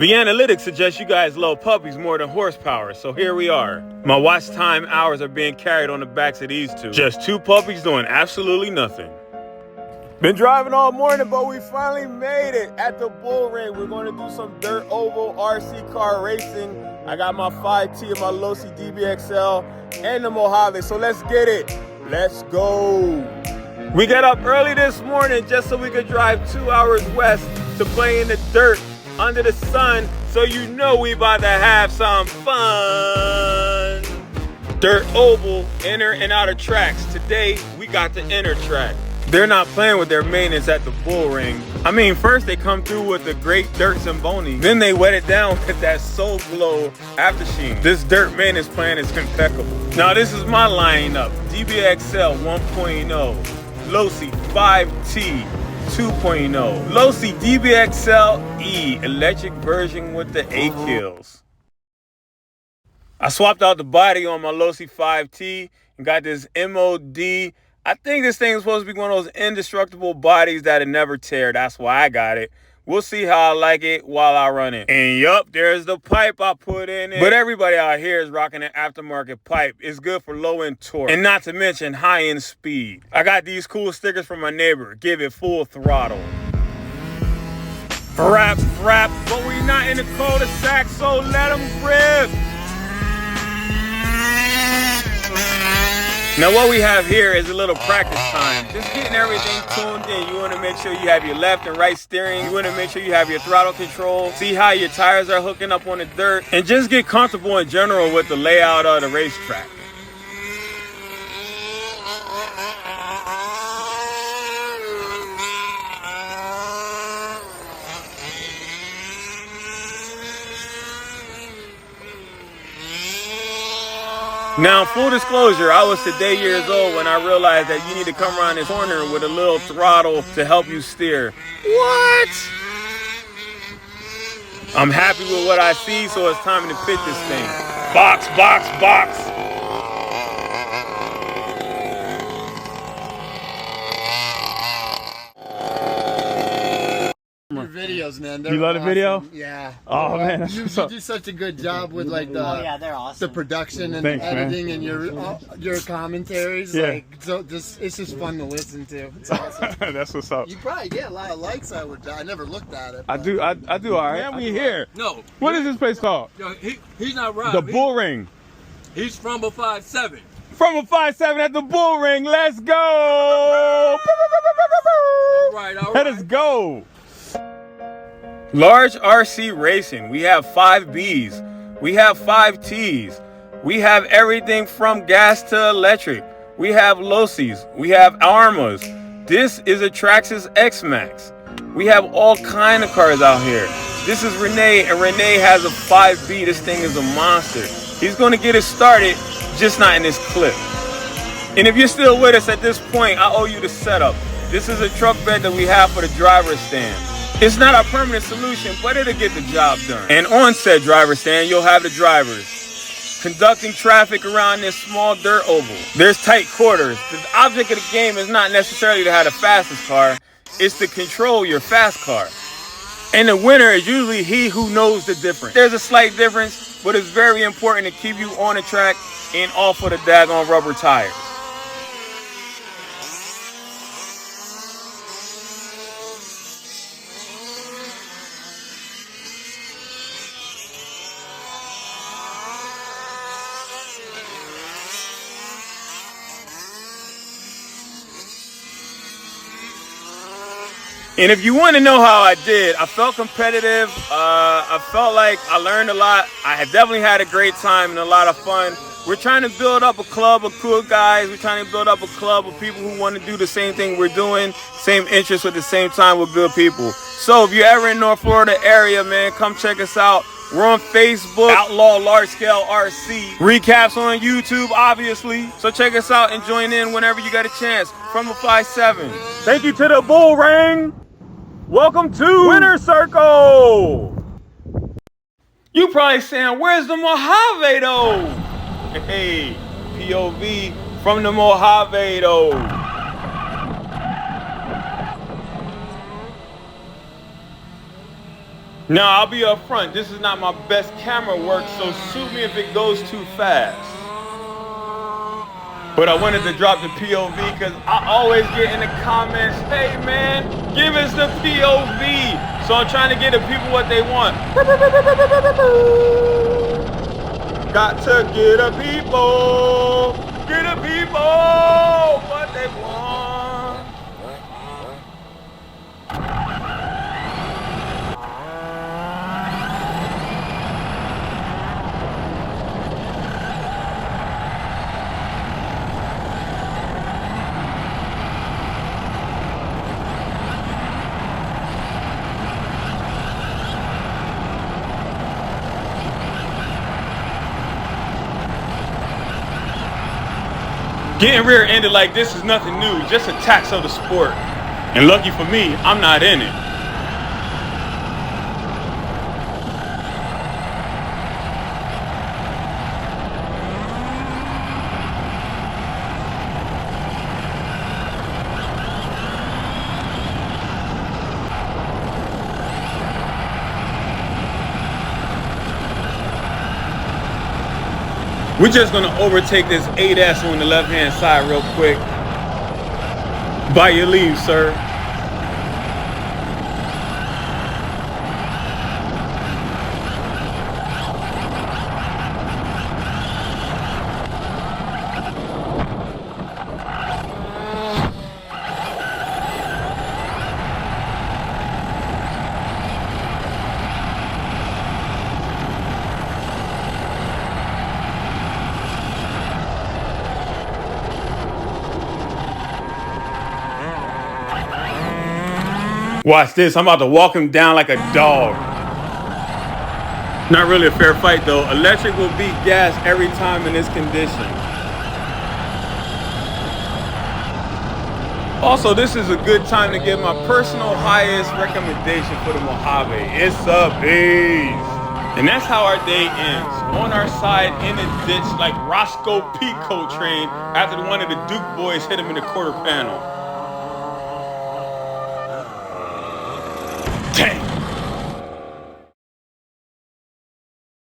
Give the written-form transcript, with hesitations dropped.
The analytics suggest you guys love puppies more than horsepower, so here we are. My watch time hours are being carried on the backs of these two. Just two puppies doing absolutely nothing. Been driving all morning, but we finally made it at the Bullring. We're going to do some dirt oval RC car racing. I got my 5T and my Losi DBXL and the Mojave, so let's get it. Let's go. We got up early this morning just so we could drive 2 hours west to play in the dirt under the sun, so you know we about to have some fun. Dirt oval, inner and outer tracks. Today, we got the inner track. They're not playing with their maintenance at the Bullring. I mean, first they come through with the great dirt Zamboni, then they wet it down with that Soul Glow aftersheen. This dirt maintenance plan is impeccable. Now this is my lineup: DBXL 1.0, Losi 5T 2.0, Losi DBXL E electric version with the A kills. I swapped out the body on my Losi 5T and got this MOD. I think this thing is supposed to be one of those indestructible bodies that'll never tear. That's why I got it. We'll see how I like it while I run it. And yup, there's the pipe I put in it. But everybody out here is rocking an aftermarket pipe. It's good for low-end torque, and not to mention high-end speed. I got these cool stickers from my neighbor. Give it full throttle. Frap, but we not in the cul-de-sac, so let them rip. Now what we have here is a little practice time. Just getting everything tuned in. You want to make sure you have your left and right steering. You want to make sure you have your throttle control. See how your tires are hooking up on the dirt. And just get comfortable in general with the layout of the racetrack. Now, full disclosure, I was today years old when I realized that you need to come around this corner with a little throttle to help you steer. What? I'm happy with what I see, so it's time to fit this thing. Box. Your videos, man. You love the video? Yeah. Oh man, you do such a good job with like the they're awesome. the production and Thanks, the editing, man. and your commentaries. Yeah. Like, so it's just fun to listen to. It's awesome. That's what's up. You probably get a lot of likes. I never looked at it. I do all right. Yeah, we here. No. What is this place called? Yo, he's not right. The Bullring. He's from a 5.7. From a 5.7 at the Bullring. Let's go. All right. Let us go. Large RC racing. We have 5Bs. We have 5Ts. We have everything from gas to electric. We have Losis. We have Armas. This is a Traxxas X-Max. We have all kind of cars out here. This is Renee, and Renee has a 5B. This thing is a monster. He's going to get it started, just not in this clip. And if you're still with us at this point, I owe you the setup. This is a truck bed that we have for the driver's stand. It's not a permanent solution, but it'll get the job done. And on said driver stand, you'll have the drivers conducting traffic around this small dirt oval. There's tight quarters. The object of the game is not necessarily to have the fastest car, it's to control your fast car. And the winner is usually he who knows the difference. There's a slight difference, but it's very important to keep you on the track and off of the daggone rubber tires. And if you want to know how I did, I felt competitive. I felt like I learned a lot. I had definitely had a great time and a lot of fun. We're trying to build up a club of cool guys. We're trying to build up a club of people who want to do the same thing we're doing, same interests at the same time with good people. So if you're ever in North Florida area, man, come check us out. We're on Facebook, Outlaw Large Scale RC. Recaps on YouTube, obviously. So check us out and join in whenever you got a chance. From a 5.7. Thank you to the Bullring. Welcome to Winner Circle. You probably saying, where's the Mojave though? Hey, POV from the Mojave though. Now, I'll be up front. This is not my best camera work, so sue me if it goes too fast. But I wanted to drop the POV because I always get in the comments, hey man, give us the POV. So I'm trying to get the people what they want. Got to get the people what they want. Getting rear-ended like this is nothing new, just a tax of the sport. And lucky for me, I'm not in it. We're just gonna overtake this 8S on the left-hand side real quick. By your leave, sir. Watch this, I'm about to walk him down like a dog. Not really a fair fight though. Electric will beat gas every time in this condition. Also, this is a good time to give my personal highest recommendation for the Mojave. It's a beast. And that's how our day ends. On our side in a ditch like Roscoe P. Coltrane after one of the Duke boys hit him in the quarter panel. Dang.